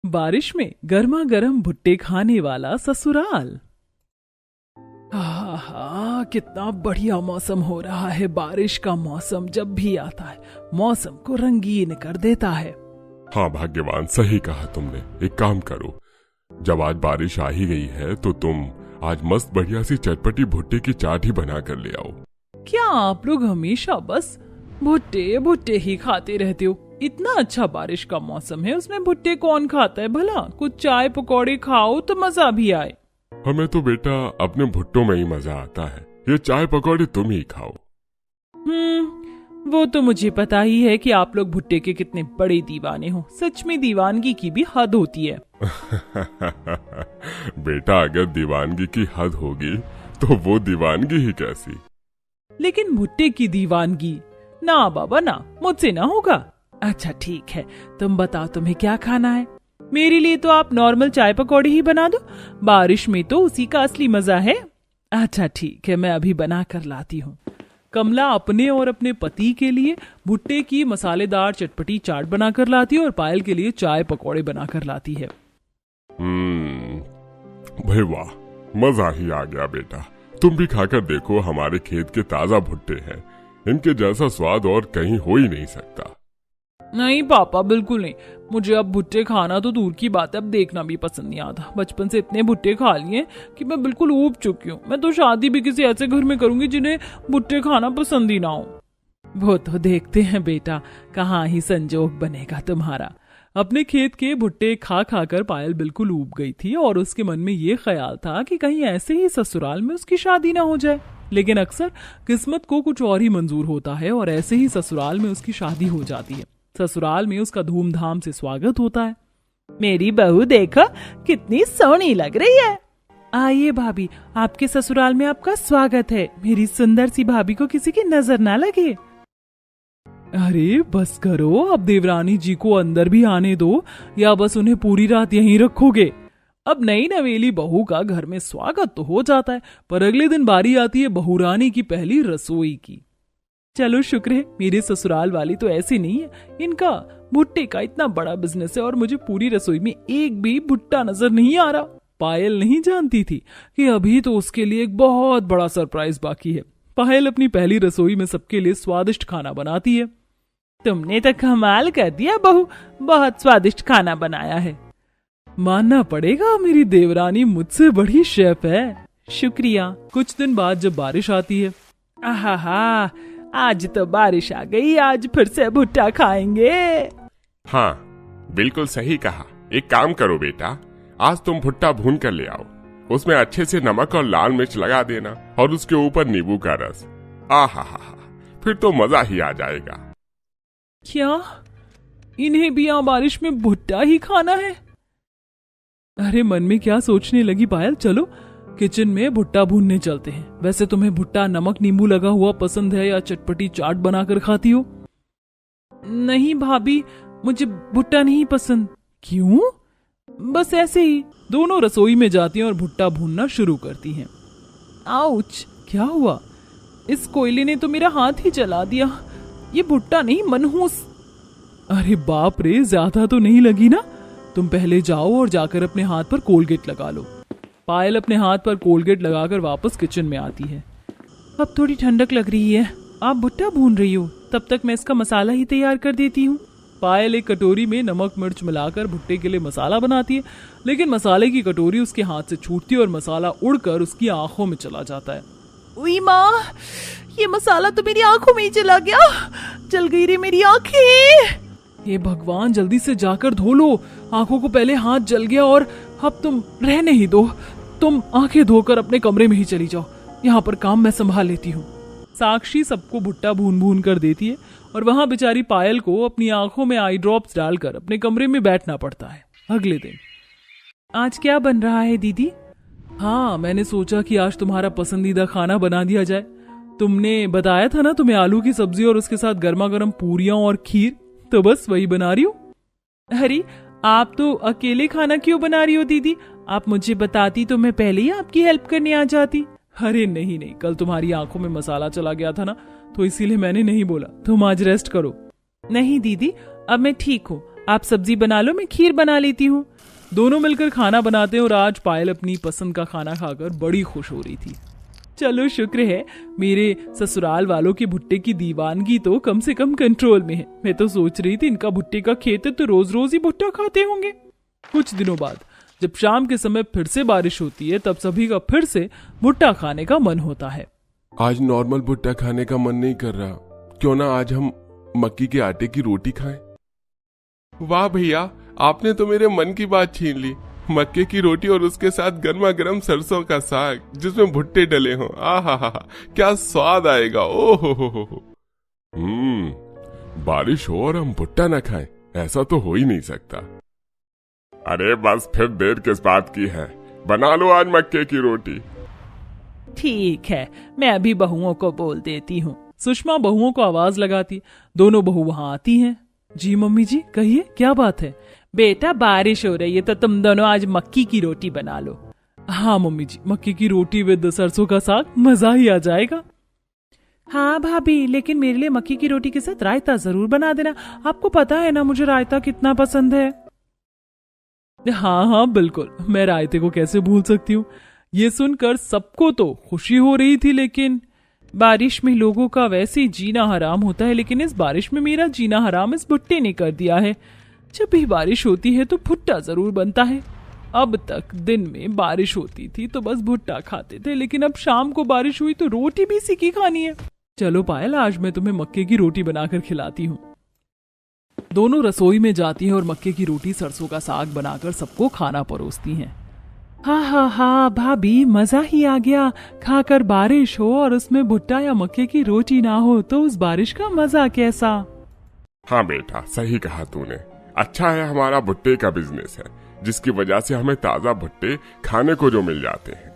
बारिश में गर्मा गर्म भुट्टे खाने वाला ससुराल। हाँ, कितना बढ़िया मौसम हो रहा है। बारिश का मौसम जब भी आता है मौसम को रंगीन कर देता है। हाँ भाग्यवान, सही कहा तुमने। एक काम करो, जब आज बारिश आ ही गई है तो तुम आज मस्त बढ़िया सी चटपटी भुट्टे की चाट ही बना कर ले आओ। क्या आप लोग हमेशा बस भुट्टे भुट्टे ही खाते रहते हो? इतना अच्छा बारिश का मौसम है, उसमें भुट्टे कौन खाता है भला? कुछ चाय पकौड़े खाओ तो मजा भी आए। हमें तो बेटा अपने भुट्टों में ही मजा आता है, ये चाय पकौड़े तुम ही खाओ। वो तो मुझे पता ही है कि आप लोग भुट्टे के कितने बड़े दीवाने हो। सच में दीवानगी की भी हद होती है। बेटा अगर दीवानगी की हद होगी तो वो दीवानगी ही कैसी। लेकिन भुट्टे की दीवानगी ना बाबा ना, मुझसे ना होगा। अच्छा ठीक है, तुम बताओ तुम्हें क्या खाना है। मेरे लिए तो आप नॉर्मल चाय पकौड़ी ही बना दो, बारिश में तो उसी का असली मजा है। अच्छा ठीक है, मैं अभी बना कर लाती हूँ। कमला अपने और अपने पति के लिए भुट्टे की मसालेदार चटपटी चाट बनाकर लाती है और पायल के लिए चाय पकौड़े बनाकर लाती है। भाई वाह, मजा ही आ गया बेटा। तुम भी खाकर देखो, हमारे खेत के ताजा भुट्टे हैं, इनके जैसा स्वाद और कहीं हो ही नहीं सकता। नहीं पापा, बिल्कुल नहीं। मुझे अब भुट्टे खाना तो दूर की बात है, अब देखना भी पसंद नहीं आता। बचपन से इतने भुट्टे खा लिए कि मैं बिल्कुल ऊब चुकी हूँ। मैं तो शादी भी किसी ऐसे घर में करूंगी जिन्हें भुट्टे खाना पसंद ही ना हो। वो तो देखते हैं बेटा, कहाँ ही संजोग बनेगा तुम्हारा। अपने खेत के भुट्टे खा खा कर पायल बिल्कुल ऊब गई थी और उसके मन में ये ख्याल था कि कहीं ऐसे ही ससुराल में उसकी शादी ना हो जाए। लेकिन अक्सर किस्मत को कुछ और ही मंजूर होता है और ऐसे ही ससुराल में उसकी शादी हो जाती है। ससुराल में उसका धूमधाम से स्वागत होता है। मेरी बहू देखो कितनी सोहनी लग रही है। आइए भाभी, आपके ससुराल में आपका स्वागत है। मेरी सुंदर सी भाभी को किसी की नजर ना लगे। अरे बस करो, अब देवरानी जी को अंदर भी आने दो या बस उन्हें पूरी रात यहीं रखोगे। अब नई नवेली बहू का घर में स्वागत तो हो जाता है, पर अगले दिन बारी आती है बहुरानी की पहली रसोई की। चलो शुक्र है मेरे ससुराल वाली तो ऐसी नहीं है। इनका भुट्टे का इतना बड़ा बिजनेस है और मुझे पूरी रसोई में एक भी भुट्टा नजर नहीं आ रहा। पायल नहीं जानती थी कि अभी तो उसके लिए एक बहुत बड़ा सरप्राइज बाकी है। पायल अपनी पहली रसोई में सबके लिए स्वादिष्ट खाना बनाती है। तुमने तो कमाल कर दिया बहू, बहुत स्वादिष्ट खाना बनाया है। मानना पड़ेगा मेरी देवरानी मुझसे बड़ी शेफ है। शुक्रिया। कुछ दिन बाद जब बारिश आती है, आहा, आज तो बारिश आ गई, आज फिर से भुट्टा खाएंगे। हाँ बिल्कुल सही कहा। एक काम करो बेटा, आज तुम भुट्टा भून कर ले आओ, उसमें अच्छे से नमक और लाल मिर्च लगा देना और उसके ऊपर नींबू का रस। आहा, फिर तो मजा ही आ जाएगा। क्या इन्हें भी यहाँ बारिश में भुट्टा ही खाना है? अरे मन में क्या सोचने लगी पायल, चलो किचन में भुट्टा भूनने चलते हैं। वैसे तुम्हें भुट्टा नमक नींबू लगा हुआ पसंद है या चटपटी चाट बनाकर खाती हो? नहीं भाभी, मुझे भुट्टा नहीं पसंद। क्यों? बस ऐसे ही। दोनों रसोई में जाती हैं और भुट्टा भूनना शुरू करती हैं। आउच, क्या हुआ? इस कोयले ने तो मेरा हाथ ही जला दिया। ये भुट्टा नहीं, मनहूस। अरे बाप रे, ज्यादा तो नहीं लगी ना? तुम पहले जाओ और जाकर अपने हाथ पर कोलगेट लगा लो। पायल अपने हाथ पर कोलगेट लगाकर वापस किचन में आती है। अब थोड़ी ठंडक लग रही है, आप भुट्टा भून रही हो, तब तक मैं इसका मसाला ही तैयार कर देती हूँ। पायल एक कटोरी में नमक मिर्च मिलाकर भुट्टे के लिए मसाला बनाती है, लेकिन मसाले की कटोरी उसके हाथ से छूटती है और मसाला उड़कर उसकी आंखों में चला जाता है। उई माँ, ये मसाला तो मेरी आंखों में ही चला गया। जल गई रे मेरी आंखें। हे भगवान, जल्दी से जाकर धो लो, आंखों को पहले हाथ जल गया और अब तुम रहने ही दो। तुम आंखें धोकर अपने कमरे में ही चली जाओ, यहाँ पर काम मैं संभाल लेती हूँ। साक्षी सबको भुट्टा भून भून कर देती है और वहां बेचारी पायल को अपनी आंखों में आई ड्रॉप्स डालकर अपने कमरे में बैठना पड़ता है। अगले दिन, आज क्या बन रहा है दीदी? हाँ, मैंने सोचा कि आज तुम्हारा पसंदीदा खाना बना दिया जाए। तुमने बताया था ना तुम्हें आलू की सब्जी और उसके साथ गर्मा गर्म पूरियां और खीर, तो बस वही बना रही हूँ। अरे आप तो अकेले खाना क्यों बना रही हो दीदी? आप मुझे बताती तो मैं पहले ही आपकी हेल्प करने आ जाती। अरे नहीं, कल तुम्हारी आंखों में मसाला चला गया था ना, तो इसीलिए मैंने नहीं बोला। तुम आज रेस्ट करो। नहीं दीदी, अब मैं ठीक हूँ, आप सब्जी बना लो, मैं खीर बना लेती हूँ। दोनों मिलकर खाना बनाते हैं और आज पायल अपनी पसंद का खाना खाकर बड़ी खुश हो रही थी। चलो शुक्र है मेरे ससुराल वालों के भुट्टे की दीवानगी तो कम से कम कंट्रोल में है। मैं तो सोच रही थी इनका भुट्टे का खेत है तो रोज रोज ही भुट्टा खाते होंगे। कुछ दिनों बाद जब शाम के समय फिर से बारिश होती है तब सभी का फिर से भुट्टा खाने का मन होता है। आज नॉर्मल भुट्टा खाने का मन नहीं कर रहा, क्यों ना आज हम मक्की के आटे की रोटी खाएं। वाह भैया, आपने तो मेरे मन की बात छीन ली। मक्के की रोटी और उसके साथ गर्मा गर्म सरसों का साग जिसमें भुट्टे डले हों, आहा, क्या स्वाद आएगा। ओ हो। बारिश हो और हम भुट्टा ना खाएं, ऐसा तो हो ही नहीं सकता। अरे बस फिर देर किस बात की है, बना लो आज मक्के की रोटी। ठीक है, मैं अभी बहुओं को बोल देती हूँ। सुषमा बहुओं को आवाज लगाती। दोनों बहू वहाँ आती हैं। जी मम्मी जी, कहिए क्या बात है। बेटा बारिश हो रही है तो तुम दोनों आज मक्की की रोटी बना लो। हाँ मम्मी जी, मक्की की रोटी विद सरसों का साग, मजा ही आ जाएगा। हाँ भाभी, लेकिन मेरे लिए मक्की की रोटी के साथ रायता जरूर बना देना। आपको पता है ना मुझे रायता कितना पसंद है। हाँ बिल्कुल, मैं रायते को कैसे भूल सकती हूँ। ये सुनकर सबको तो खुशी हो रही थी, लेकिन बारिश में लोगों का वैसे ही जीना हराम होता है, लेकिन इस बारिश में मेरा जीना हराम इस भुट्टे ने कर दिया है। जब भी बारिश होती है तो भुट्टा जरूर बनता है। अब तक दिन में बारिश होती थी तो बस भुट्टा खाते थे, लेकिन अब शाम को बारिश हुई तो रोटी भी इसी की खानी है। चलो पायल, आज मैं तुम्हें मक्के की रोटी बनाकर खिलाती हूँ। दोनों रसोई में जाती हैं और मक्के की रोटी सरसों का साग बनाकर सबको खाना परोसती हैं। हाँ भाभी, मजा ही आ गया। खाकर बारिश हो और उसमें भुट्टा या मक्के की रोटी ना हो तो उस बारिश का मजा कैसा। हाँ बेटा, सही कहा तूने। अच्छा है हमारा भुट्टे का बिजनेस है, जिसकी वजह से हमें ताजा भुट्टे खाने को जो मिल जाते हैं।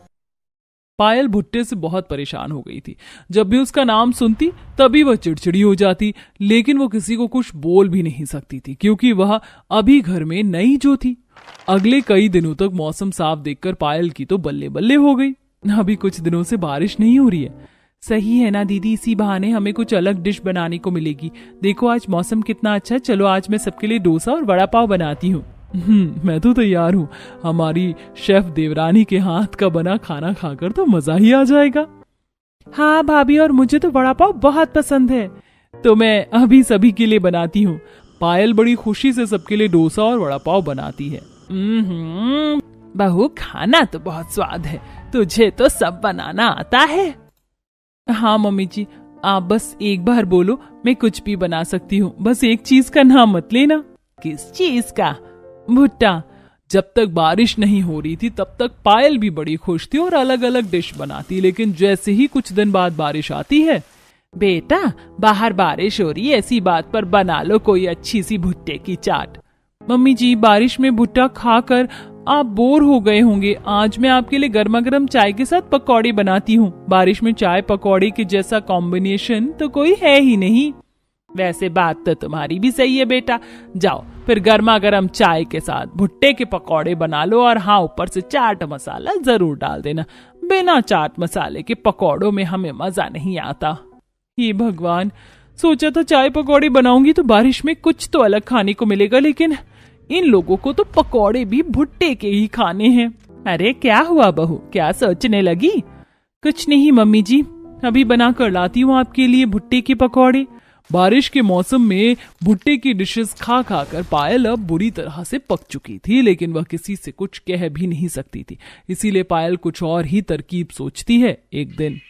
पायल भुट्टे से बहुत परेशान हो गई थी। जब भी उसका नाम सुनती तभी वह चिड़चिड़ी हो जाती, लेकिन वो किसी को कुछ बोल भी नहीं सकती थी क्योंकि वह अभी घर में नई जो थी। अगले कई दिनों तक मौसम साफ देखकर पायल की तो बल्ले बल्ले हो गई। अभी कुछ दिनों से बारिश नहीं हो रही है। सही है ना दीदी, इसी बहाने हमें कुछ अलग डिश बनाने को मिलेगी। देखो आज मौसम कितना अच्छा है, चलो आज मैं सबके लिए डोसा और वड़ा पाव बनाती हूँ। मैं तो तैयार हूँ। हमारी शेफ देवरानी के हाथ का बना खाना खाकर तो मजा ही आ जाएगा। हाँ भाभी, और मुझे तो वड़ा पाव बहुत पसंद है, तो मैं अभी सभी के लिए बनाती हूँ। पायल बड़ी खुशी से सबके लिए डोसा और वड़ा पाव बनाती है। बहू, खाना तो बहुत स्वाद है, तुझे तो सब बनाना आता है। हाँ मम्मी जी, आप बस एक बार बोलो, मैं कुछ भी बना सकती हूँ। बस एक चीज का नाम मत लेना। किस चीज का? भुट्टा। जब तक बारिश नहीं हो रही थी तब तक पायल भी बड़ी खुश थी और अलग अलग डिश बनाती, लेकिन जैसे ही कुछ दिन बाद बारिश आती है, बेटा बाहर बारिश हो रही है, ऐसी बात पर बना लो कोई अच्छी सी भुट्टे की चाट। मम्मी जी, बारिश में भुट्टा खाकर आप बोर हो गए होंगे। आज मैं आपके लिए गर्मा गर्म चाय के साथ पकौड़ी बनाती हूँ। बारिश में चाय पकौड़ी के जैसा कॉम्बिनेशन तो कोई है ही नहीं। वैसे बात तो तुम्हारी भी सही है बेटा। जाओ फिर गर्मा गर्म चाय के साथ भुट्टे के पकौड़े बना लो, और हाँ ऊपर से चाट मसाला जरूर डाल देना। बिना चाट मसाले के पकौड़ों में हमें मजा नहीं आता। हे भगवान, सोचा था चाय पकौड़े बनाऊंगी तो बारिश में कुछ तो अलग खाने को मिलेगा, लेकिन इन लोगों को तो पकौड़े भी भुट्टे के ही खाने हैं। अरे क्या हुआ बहू, क्या सोचने लगी? कुछ नहीं मम्मी जी, अभी बना कर लाती हूँ आपके लिए भुट्टे के पकौड़े। बारिश के मौसम में भुट्टे की डिशेस खा खा कर पायल अब बुरी तरह से पक चुकी थी, लेकिन वह किसी से कुछ कह भी नहीं सकती थी। इसीलिए पायल कुछ और ही तरकीब सोचती है। एक दिन,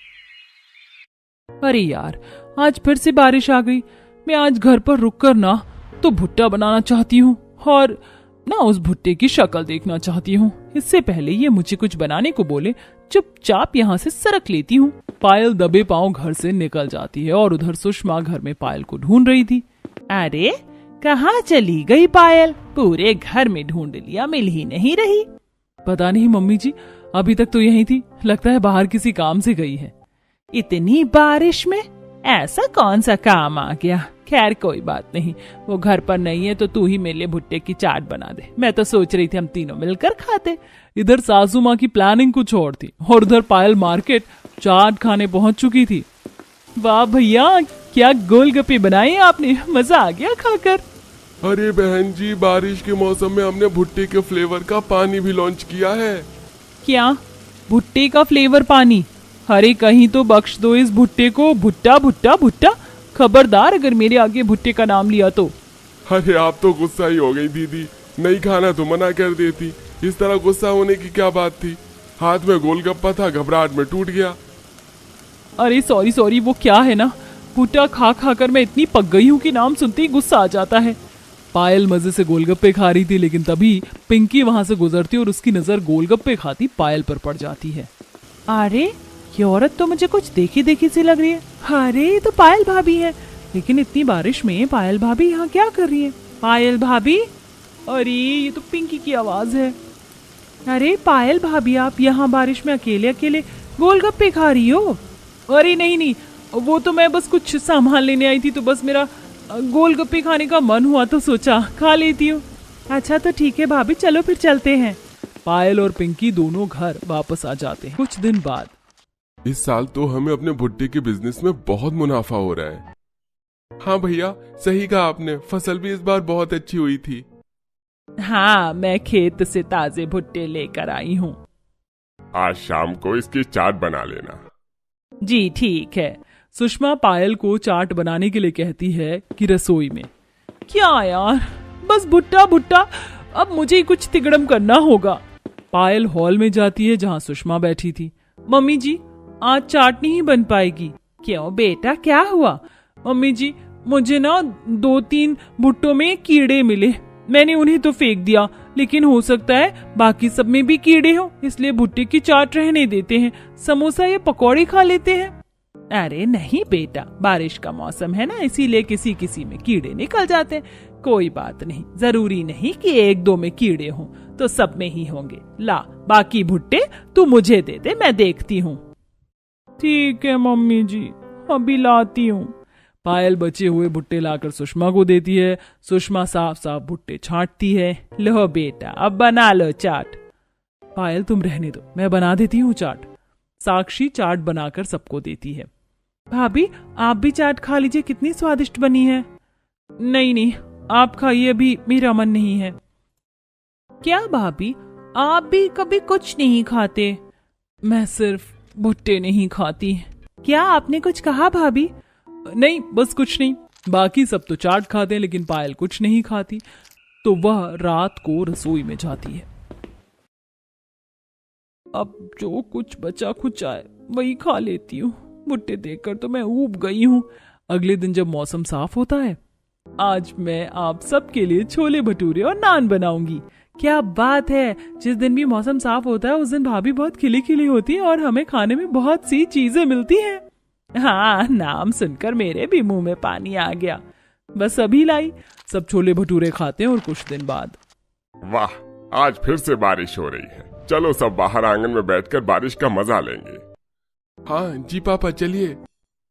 अरे यार, आज फिर से बारिश आ गई। मैं आज घर पर रुककर ना तो भुट्टा बनाना चाहती हूँ और ना उस भुट्टे की शक्ल देखना चाहती हूँ। इससे पहले ये मुझे कुछ बनाने को बोले, चुपचाप यहाँ से सरक लेती हूँ। पायल दबे पांव घर से निकल जाती है और उधर सुषमा घर में पायल को ढूंढ रही थी। अरे कहाँ चली गई पायल? पूरे घर में ढूंढ लिया, मिल ही नहीं रही। पता नहीं मम्मी जी, अभी तक तो यही थी, लगता है बाहर किसी काम से गई है। इतनी बारिश में ऐसा कौन सा काम आ गया? खैर कोई बात नहीं, वो घर पर नहीं है तो तू ही मेरे लिए भुट्टे की चाट बना दे। मैं तो सोच रही थी हम तीनों मिलकर खाते। इधर सासू माँ की प्लानिंग कुछ और थी और उधर पायल मार्केट चाट खाने पहुंच चुकी थी। वाह भैया, क्या गोलगप्पे बनाए आपने, मजा आ गया खाकर। अरे बहन जी, बारिश के मौसम में हमने भुट्टे के फ्लेवर का पानी भी लॉन्च किया है। क्या? भुट्टे का फ्लेवर पानी? अरे कहीं तो बख्श दो इस भुट्टे को। भुट्टा भुट्टा भुट्टा, खबरदार अगर मेरे आगे भुट्टे का नाम लिया तो। अरे आप तो गुस्सा ही हो गई दीदी, नहीं खाना तो मना कर देती। इस तरह गुस्सा होने की क्या बात थी? हाथ में गोलगप्पा था, घबराहट में टूट गया। अरे सॉरी सॉरी, वो क्या है ना, भुट्टा खा खा कर मैं इतनी पक गई हूँ कि नाम सुनते ही गुस्सा आ जाता है। पायल मजे से गोलगप्पे खा रही थी, लेकिन तभी पिंकी वहां से गुजरती और उसकी नजर गोलगप्पे खाती पायल पर पड़ जाती है। अरे ये औरत तो मुझे कुछ देखी देखी सी लग रही है। अरे ये तो पायल भाभी है, लेकिन इतनी बारिश में पायल भाभी यहाँ क्या कर रही है? पायल भाभी, अरे ये तो पिंकी की आवाज है। अरे पायल भाभी, आप यहाँ बारिश में अकेले अकेले गोलगप्पे खा रही हो? अरे नहीं नहीं, वो तो मैं बस कुछ सामान लेने आई थी, तो बस मेरा गोलगप्पे खाने का मन हुआ तो सोचा खा लेती हूँ। अच्छा तो ठीक है भाभी, चलो फिर चलते हैं। पायल और पिंकी दोनों घर वापस आ जाते हैं। कुछ दिन बाद, इस साल तो हमें अपने भुट्टे के बिजनेस में बहुत मुनाफा हो रहा है। हाँ भैया, सही कहा आपने, फसल भी इस बार बहुत अच्छी हुई थी। हाँ, मैं खेत से ताजे भुट्टे लेकर आई हूँ। आज शाम को इसकी चाट बना लेना। जी ठीक है। सुषमा पायल को चाट बनाने के लिए कहती है कि रसोई में। क्या यार, बस भुट्टा भुट्टा, अब मुझे ही कुछ तिगड़म करना होगा। पायल हॉल में जाती है जहाँ सुषमा बैठी थी। मम्मी जी, आज चाट नहीं बन पाएगी। क्यों बेटा, क्या हुआ? मम्मी जी, मुझे ना 2-3 भुट्टों में कीड़े मिले, मैंने उन्हें तो फेंक दिया, लेकिन हो सकता है बाकी सब में भी कीड़े हो, इसलिए भुट्टे की चाट रहने देते हैं, समोसा या पकौड़े खा लेते हैं। अरे नहीं बेटा, बारिश का मौसम है ना, इसीलिए किसी किसी में कीड़े निकल जाते हैं। कोई बात नहीं, जरूरी नहीं कि 1-2 में कीड़े हों, तो सब में ही होंगे। ला, बाकी भुट्टे तू मुझे दे दे, मैं देखती हूँ। ठीक है मम्मी जी, अभी लाती हूँ। पायल बचे हुए भुट्टे लाकर सुषमा को देती है। सुषमा साफ साफ भुट्टे छांटती है। लो बेटा, अब बना लो चाट। पायल तुम रहने दो, मैं बना देती हूँ चाट। साक्षी चाट बनाकर सबको देती है। भाभी आप भी चाट खा लीजिए, कितनी स्वादिष्ट बनी है। नहीं नहीं, आप खाइए, अभी मेरा मन नहीं है। क्या भाभी, आप भी कभी कुछ नहीं खाते? मैं सिर्फ भुट्टे नहीं खाती। क्या आपने कुछ कहा भाभी? नहीं, बस कुछ नहीं। बाकी सब तो चाट खाते हैं, लेकिन पायल कुछ नहीं खाती, तो वह रात को रसोई में जाती है। अब जो कुछ बचा खुचा है वही खा लेती हूँ। भुट्टे देखकर तो मैं ऊब गई हूँ। अगले दिन जब मौसम साफ होता है, आज मैं आप सबके लिए छोले भटूरे और नान बनाऊंगी। क्या बात है, जिस दिन भी मौसम साफ होता है उस दिन भाभी बहुत खिली खिली होती है और हमें खाने में बहुत सी चीजें मिलती हैं। हाँ, नाम सुनकर मेरे भी मुंह में पानी आ गया। बस अभी लाई। सब छोले भटूरे खाते हैं और कुछ दिन बाद, वाह, आज फिर से बारिश हो रही है। चलो सब बाहर आंगन में बैठकर बारिश का मजा लेंगे। हाँ जी पापा, चलिए।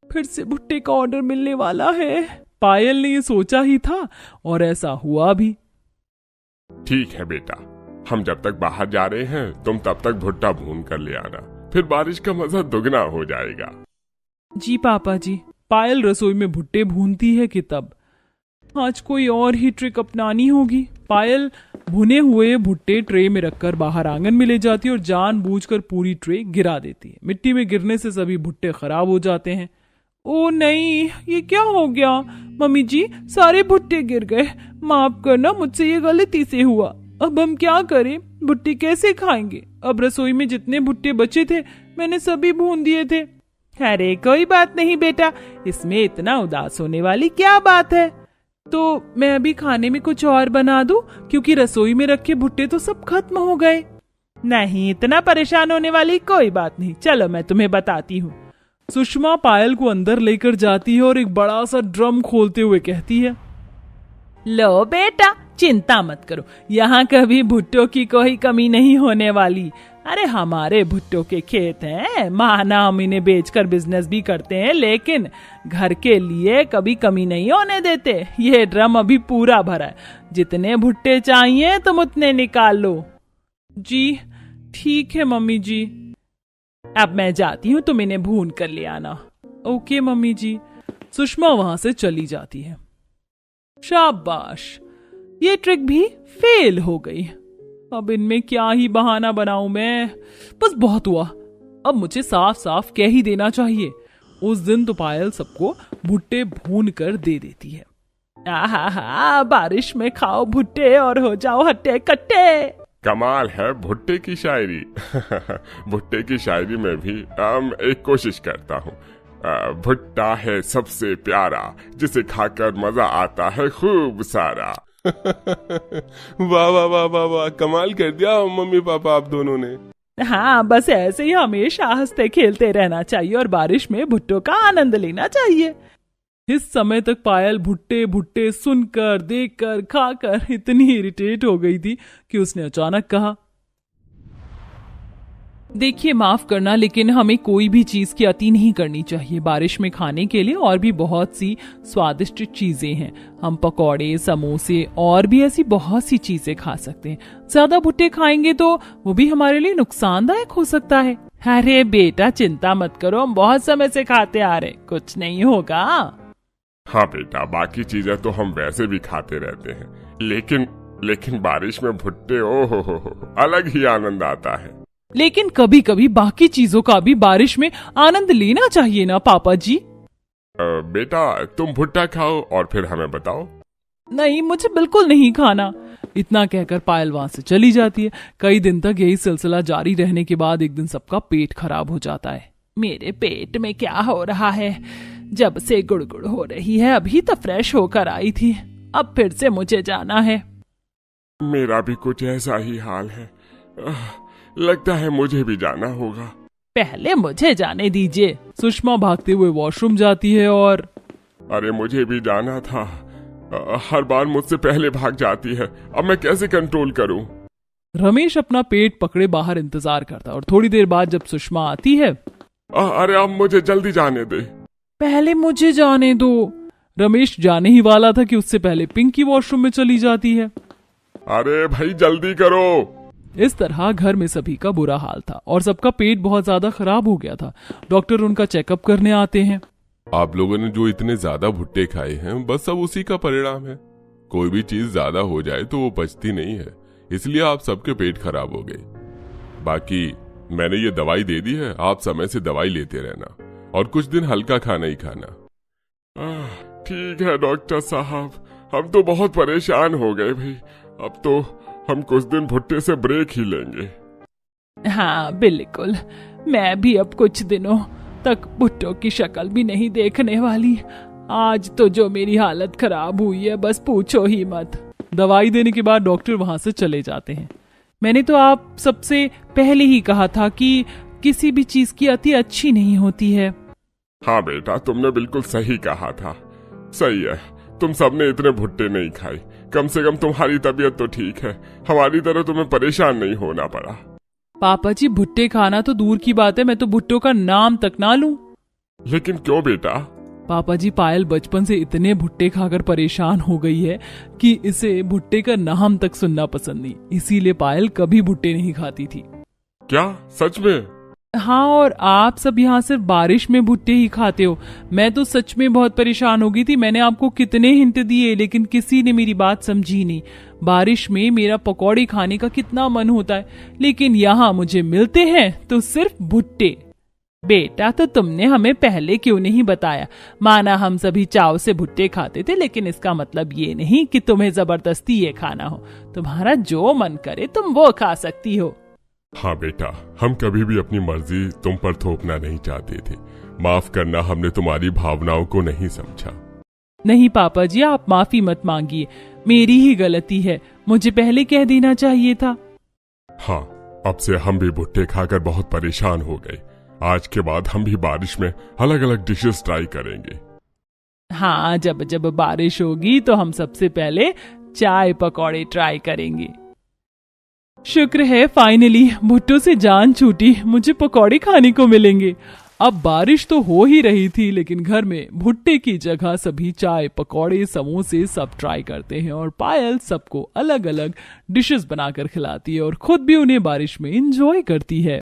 फिर से भुट्टे का ऑर्डर मिलने वाला है। पायल ने ये सोचा ही था और ऐसा हुआ भी। ठीक है बेटा, हम जब तक बाहर जा रहे हैं तुम तब तक भुट्टा भून कर ले आना, फिर बारिश का मजा दुगना हो जाएगा। जी पापा जी। पायल रसोई में भुट्टे भूनती है कि तब आज कोई और ही ट्रिक अपनानी होगी। पायल भुने हुए भुट्टे ट्रे में रखकर बाहर आंगन में ले जाती है और जानबूझकर पूरी ट्रे गिरा देती है। मिट्टी में गिरने से सभी भुट्टे खराब हो जाते हैं। ओ नहीं, ये क्या हो गया? मम्मी जी, सारे भुट्टे गिर गए, माफ करना, मुझसे ये गलती से हुआ। अब हम क्या करें? भुट्टे कैसे खाएंगे? अब रसोई में जितने भुट्टे बचे थे मैंने सभी भून दिए थे। अरे कोई बात नहीं बेटा, इसमें इतना उदास होने वाली क्या बात है? तो मैं अभी खाने में कुछ और बना दूं, क्योंकि रसोई में रखे भुट्टे तो सब खत्म हो गए। नहीं, इतना परेशान होने वाली कोई बात नहीं, चलो मैं तुम्हें बताती हूँ। सुषमा पायल को अंदर लेकर जाती है और एक बड़ा सा ड्रम खोलते हुए कहती है, लो बेटा, चिंता मत करो, यहाँ कभी भुट्टों की कोई कमी नहीं होने वाली। अरे हमारे भुट्टों के खेत हैं, माना हम इन्हें बेचकर बिजनेस भी करते हैं, लेकिन घर के लिए कभी कमी नहीं होने देते। ये ड्रम अभी पूरा भरा है, जितने भुट्टे चाहिए तुम उतने निकाल लो। जी ठीक है मम्मी जी। अब मैं जाती हूँ, तुम इन्हें भून कर ले आना। ओके मम्मी जी। सुषमा वहां से चली जाती है। शाबाश, ये ट्रिक भी फेल हो गई। अब इनमें क्या ही बहाना बनाऊं मैं। बस बहुत हुआ, अब मुझे साफ साफ कह ही देना चाहिए। उस दिन तो पायल सबको भुट्टे भून कर दे देती है। आहा, बारिश में खाओ भुट्टे और हो जाओ हट्टे कट्टे। कमाल है भुट्टे की शायरी। भुट्टे की शायरी में भी एक कोशिश करता हूँ। भुट्टा है सबसे प्यारा, जिसे खाकर मजा आता है खूब सारा। वाह वाह वाह वाह वाह, कमाल कर दिया मम्मी पापा आप दोनों ने। हाँ, बस ऐसे ही हमेशा हंसते खेलते रहना चाहिए और बारिश में भुट्टों का आनंद लेना चाहिए। इस समय तक पायल भुट्टे भुट्टे सुनकर, देखकर, खाकर इतनी इरिटेट हो गई थी कि उसने अचानक कहा, देखिए माफ करना, लेकिन हमें कोई भी चीज की अति नहीं करनी चाहिए। बारिश में खाने के लिए और भी बहुत सी स्वादिष्ट चीजें हैं। हम पकौड़े, समोसे और भी ऐसी बहुत सी चीजें खा सकते हैं। ज्यादा भुट्टे खाएंगे तो वो भी हमारे लिए नुकसानदायक हो सकता है। अरे बेटा चिंता मत करो, हम बहुत समय से खाते आ रहे, कुछ नहीं होगा। हाँ बेटा, बाकी चीजें तो हम वैसे भी खाते रहते हैं, लेकिन बारिश में भुट्टे, ओहो हो, अलग ही आनंद आता है। लेकिन कभी कभी बाकी चीजों का भी बारिश में आनंद लेना चाहिए ना पापा जी। बेटा तुम भुट्टा खाओ और फिर हमें बताओ। नहीं, मुझे बिल्कुल नहीं खाना। इतना कहकर पायल वहां से चली जाती है। कई दिन तक यही सिलसिला जारी रहने के बाद एक दिन सबका पेट खराब हो जाता है। मेरे पेट में क्या हो रहा है? जब से गुड़गुड़ हो रही है, अभी तो फ्रेश होकर आई थी, अब फिर से मुझे जाना है। मेरा भी कुछ ऐसा ही हाल है, लगता है मुझे भी जाना होगा। पहले मुझे जाने दीजिए। सुषमा भागते हुए वॉशरूम जाती है और अरे मुझे भी जाना था, हर बार मुझसे पहले भाग जाती है, अब मैं कैसे कंट्रोल करूं? रमेश अपना पेट पकड़े बाहर इंतजार करता और थोड़ी देर बाद जब सुषमा आती है, अरे अब मुझे जल्दी जाने दे। पहले मुझे जाने दो। रमेश जाने ही वाला था कि उससे पहले पिंकी वॉशरूम में चली जाती है। अरे भाई जल्दी करो। इस तरह घर में सभी का बुरा हाल था और सबका पेट बहुत ज्यादा खराब हो गया था। डॉक्टर उनका चेकअप करने आते हैं। आप लोगों ने जो इतने ज्यादा भुट्टे खाए हैं, बस सब उसी का परिणाम है। कोई भी चीज ज्यादा हो जाए तो वो पचती नहीं है, इसलिए आप सबके पेट खराब हो गए। बाकी मैंने ये दवाई दे दी है, आप समय से दवाई लेते रहना और कुछ दिन हल्का खाना ही खाना। ठीक है डॉक्टर साहब, हम तो बहुत परेशान हो गए भाई, अब तो हम कुछ दिन भुट्टे से ब्रेक ही लेंगे। हाँ बिल्कुल, मैं भी अब कुछ दिनों तक भुट्टों की शक्ल भी नहीं देखने वाली। आज तो जो मेरी हालत खराब हुई है, बस पूछो ही मत। दवाई देने के बाद डॉक्टर वहां से चले जाते हैं। मैंने तो आप सबसे पहले ही कहा था कि किसी भी चीज की अति अच्छी नहीं होती है। हाँ बेटा, तुमने बिल्कुल सही कहा था। सही है, तुम सबने इतने भुट्टे नहीं खाए, कम से कम तुम्हारी तबीयत तो ठीक है, हमारी तरह तुम्हें परेशान नहीं होना पड़ा। पापा जी, भुट्टे खाना तो दूर की बात है, मैं तो भुट्टों का नाम तक ना लूं। लेकिन क्यों बेटा? पापा जी, पायल बचपन से इतने भुट्टे खाकर परेशान हो गई है कि इसे भुट्टे का नाम तक सुनना पसंद नहीं, इसीलिए पायल कभी भुट्टे नहीं खाती थी। क्या सच में? हाँ, और आप सब यहाँ सिर्फ बारिश में भुट्टे ही खाते हो। मैं तो सच में बहुत परेशान हो गई थी। मैंने आपको कितने हिंट दिए, लेकिन किसी ने मेरी बात समझी नहीं। बारिश में मेरा पकौड़े खाने का कितना मन होता है, लेकिन यहाँ मुझे मिलते हैं तो सिर्फ भुट्टे। बेटा, तो तुमने हमें पहले क्यों नहीं बताया? माना हम सभी चाव से भुट्टे खाते थे, लेकिन इसका मतलब ये नहीं कि तुम्हें जबरदस्ती ये खाना हो। तुम्हारा जो मन करे तुम वो खा सकती हो। हाँ बेटा, हम कभी भी अपनी मर्जी तुम पर थोपना नहीं चाहते थे। माफ करना, हमने तुम्हारी भावनाओं को नहीं समझा। नहीं पापा जी, आप माफी मत मांगिए, मेरी ही गलती है, मुझे पहले कह देना चाहिए था। हाँ, अब से हम भी भुट्टे खाकर बहुत परेशान हो गए। आज के बाद हम भी बारिश में अलग अलग डिशेस ट्राई करेंगे। हाँ, जब जब बारिश होगी तो हम सबसे पहले चाय पकौड़े ट्राई करेंगे। शुक्र है फाइनली भुट्टों से जान छूटी, मुझे पकौड़े खाने को मिलेंगे। अब बारिश तो हो ही रही थी, लेकिन घर में भुट्टे की जगह सभी चाय, पकौड़े, समोसे सब ट्राई करते हैं और पायल सबको अलग अलग डिशेस बनाकर खिलाती है और खुद भी उन्हें बारिश में एंजॉय करती है।